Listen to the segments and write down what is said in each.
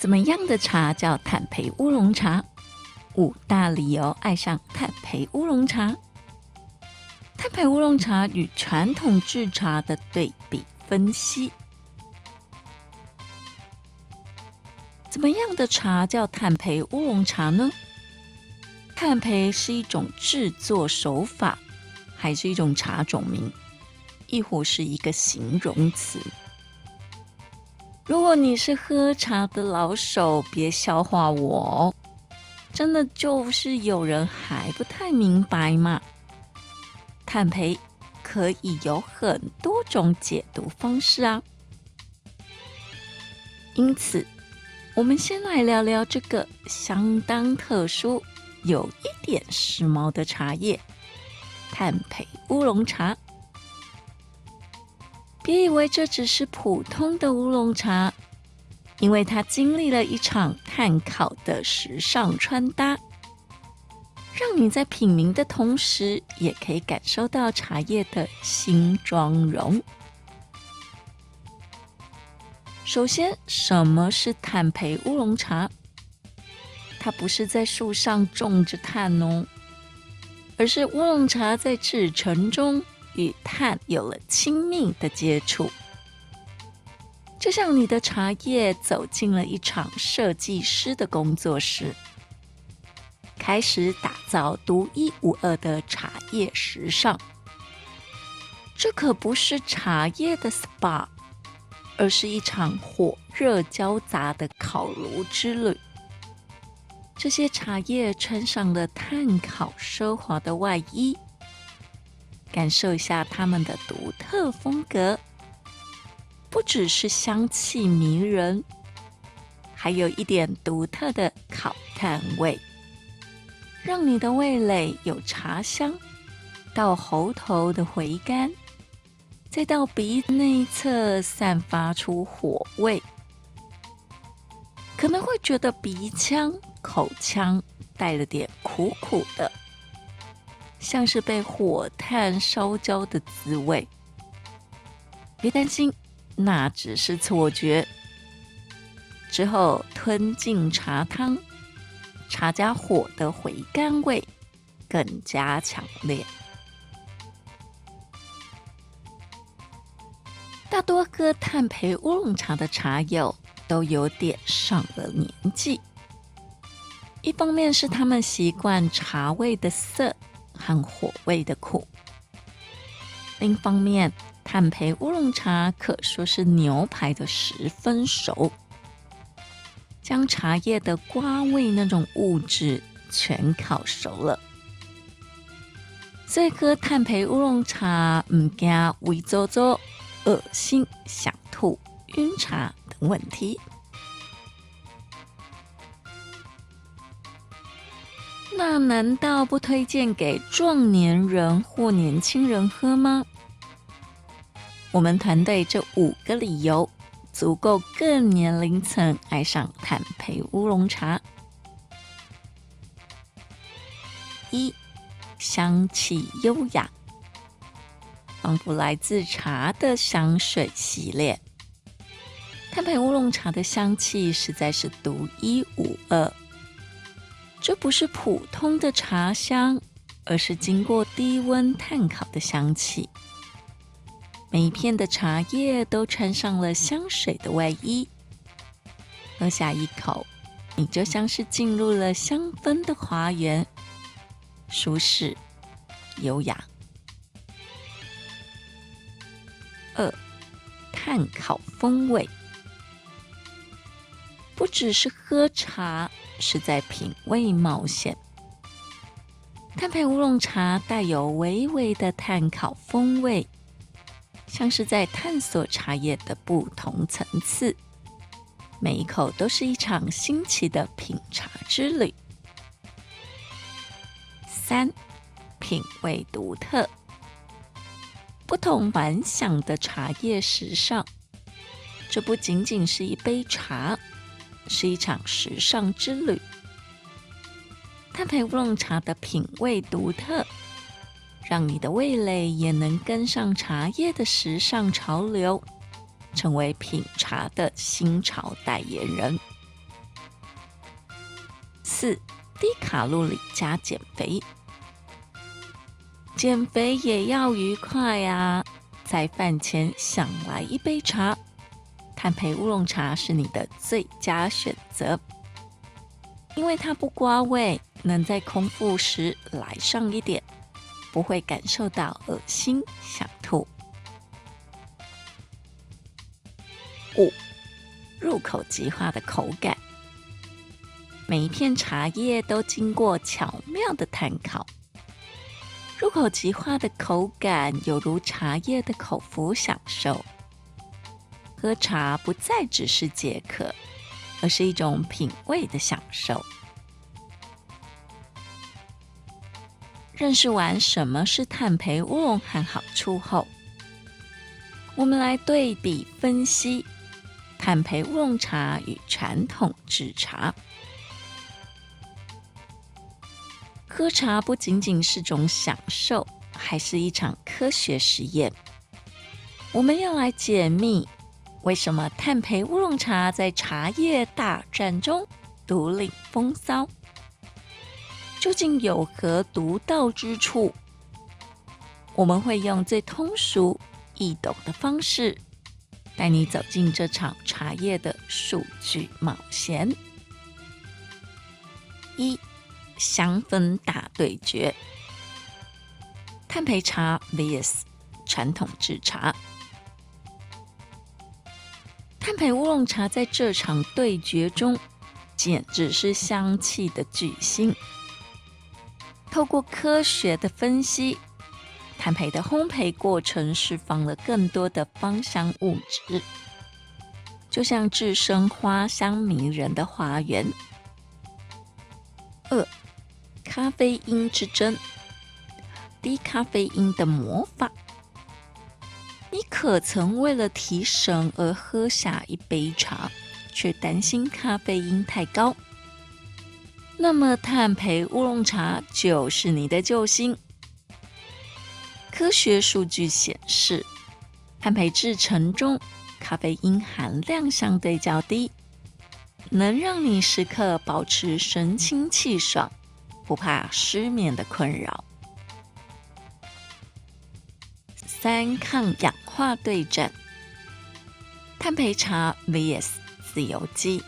怎么样的茶叫炭焙乌龙茶？5大理由爱上炭焙乌龙茶。炭焙乌龙茶与传统制茶的对比分析。怎么样的茶叫炭焙乌龙茶呢？炭焙是一种制作手法，还是一种茶种名，亦或是一个形容词？如果你是喝茶的老手，别笑话我哦，真的就是有人还不太明白嘛。炭焙可以有很多种解读方式啊，因此我们先来聊聊这个相当特殊、有一点时髦的茶叶——炭焙乌龙茶。别以为这只是普通的乌龙茶，因为它经历了一场炭烤的时尚穿搭，让你在品茗的同时，也可以感受到茶叶的新妆容。首先，什么是炭焙乌龙茶？它不是在树上种着炭哦，而是乌龙茶在制成中与炭有了亲密的接触，就像你的茶叶走进了一场设计师的工作室，开始打造独一无二的茶叶时尚。这可不是茶叶的 SPA， 而是一场火热交杂的烤炉之旅。这些茶叶穿上了炭烤奢华的外衣，感受一下它们的独特风格。不只是香气迷人，还有一点独特的烤炭味，让你的味蕾有茶香，到喉头的回甘，再到鼻内侧散发出火味。可能会觉得鼻腔、口腔带了点苦苦的，像是被火炭烧焦的滋味。别担心，那只是错觉。之后吞进茶汤，茶加火的回甘味更加强烈。大多喝炭焙乌龙茶的茶友都有点上了年纪，一方面是他们习惯茶味的涩和火味的苦，另一方面炭焙乌龙茶可说是牛排的10分熟，将茶叶的瓜味那种物质全烤熟了。所以喝炭焙乌龙茶不怕胃走走、恶心、想吐、晕茶等问题。那难道不推荐给壮年人或年轻人喝吗？我们团队这5个理由足够各年龄层爱上炭焙乌龙茶。1. 香气优雅，仿佛来自茶的香水系列。炭焙乌龙茶的香气实在是独一无二，这不是普通的茶香，而是经过低温炭烤的香气。每一片的茶叶都穿上了香水的外衣，喝下一口，你就像是进入了香氛的花园，舒适、优雅。2. 炭烤风味，不只是喝茶，是在品味冒险。炭焙乌龙茶带有微微的炭烤风味，像是在探索茶叶的不同层次，每一口都是一场新奇的品茶之旅。3. 品味独特，不同凡响的茶叶时尚，这不仅仅是一杯茶，是一场时尚之旅。炭焙乌龙茶的品味独特，让你的味蕾也能跟上茶叶的时尚潮流，成为品茶的新潮代言人。4. 低卡路里加减肥。减肥也要愉快啊！在饭前想来一杯茶，碳焙乌龙茶是你的最佳选择，因为它不刮胃，能在空腹时来上一点，不会感受到恶心想吐。5. 入口即化的口感，每一片茶叶都经过巧妙的炭烤，入口即化的口感犹如茶叶的口服享受。喝茶不再只是解渴，而是一种品味的享受。认识完什么是碳焙乌龙和好处后，我们来对比分析碳焙乌龙茶与传统制茶。喝茶不仅仅是种享受，还是一场科学实验。我们要来解密为什么碳焙乌龙茶在茶叶大战中独领风骚，究竟有何独到之处？我们会用最通俗易懂的方式带你走进这场茶叶的数据冒险。1. 香氛大对决，碳焙茶 vs 传统制茶。碳焙乌龙茶在这场对决中简直是香气的巨星。透过科学的分析，碳焙的烘焙过程释放了更多的芳香物质，就像置身花香迷人的花园。2. 咖啡因之争，低咖啡因的魔法。你可曾为了提神而喝下一杯茶，却担心咖啡因太高？那么碳焙乌龙茶就是你的救星。科学数据显示，碳焙制成中咖啡因含量相对较低，能让你时刻保持神清气爽，不怕失眠的困扰。3. 抗氧化对战，碳焙茶 vs 自由基。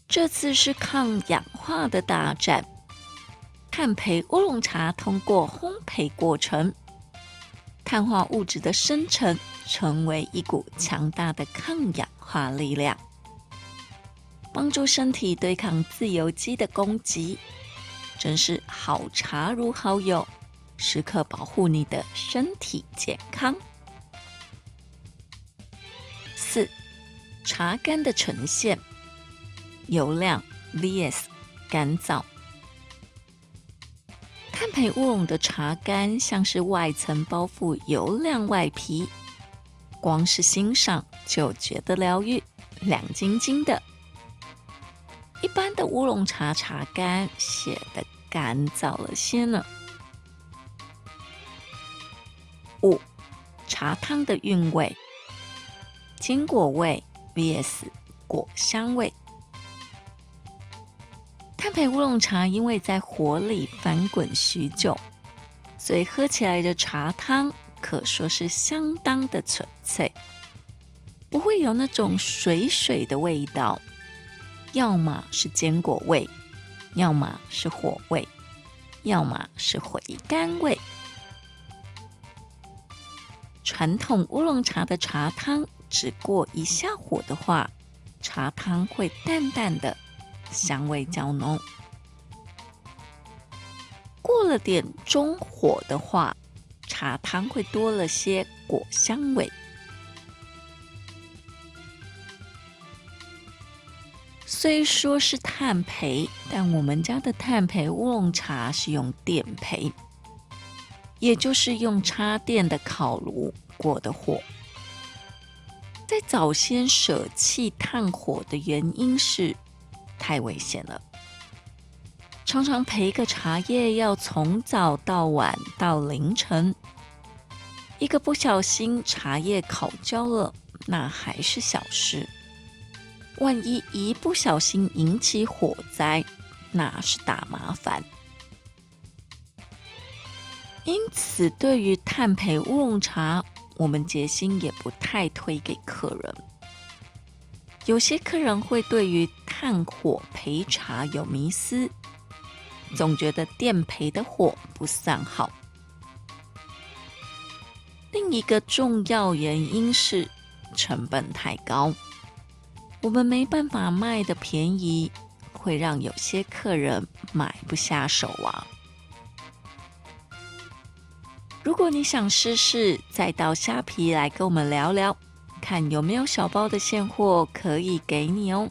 这次是抗氧化的大战。碳焙乌龙茶通过烘焙过程，碳化物质的生成成为一股强大的抗氧化力量，帮助身体对抗自由基的攻击，真是好茶如好友，时刻保护你的身体健康。4. 茶干的呈现，油亮 vs 干燥。碳焙乌龙的茶干像是外层包覆油亮外皮，光是欣赏就觉得疗愈，亮晶晶的。一般的乌龙茶茶干显得干燥了些呢。5. 茶汤的韵味，坚果味 vs 果香味。碳焙乌龙茶因为在火里翻滚许久，所以喝起来的茶汤可说是相当的纯粹，不会有那种水水的味道，要么是坚果味，要么是火味，要么是回甘味。传统乌龙茶的茶汤只过一下火的话，茶汤会淡淡的，香味较浓。过了点中火的话，茶汤会多了些果香味。虽说是碳焙，但我们家的碳焙乌龙茶是用电焙，也就是用插电的烤炉过的火。在早先舍弃炭火的原因是太危险了，常常焙个茶叶要从早到晚到凌晨，一个不小心茶叶烤焦了，那还是小事。万一一不小心引起火灾，那是大麻烦。因此，对于炭焙乌龙茶，我们杰心也不太推给客人。有些客人会对于炭火焙茶有迷思，总觉得电焙的火不算好。另一个重要原因是成本太高，我们没办法卖得便宜，会让有些客人买不下手啊。如果你想试试，再到虾皮来跟我们聊聊，看有没有小包的现货可以给你哦。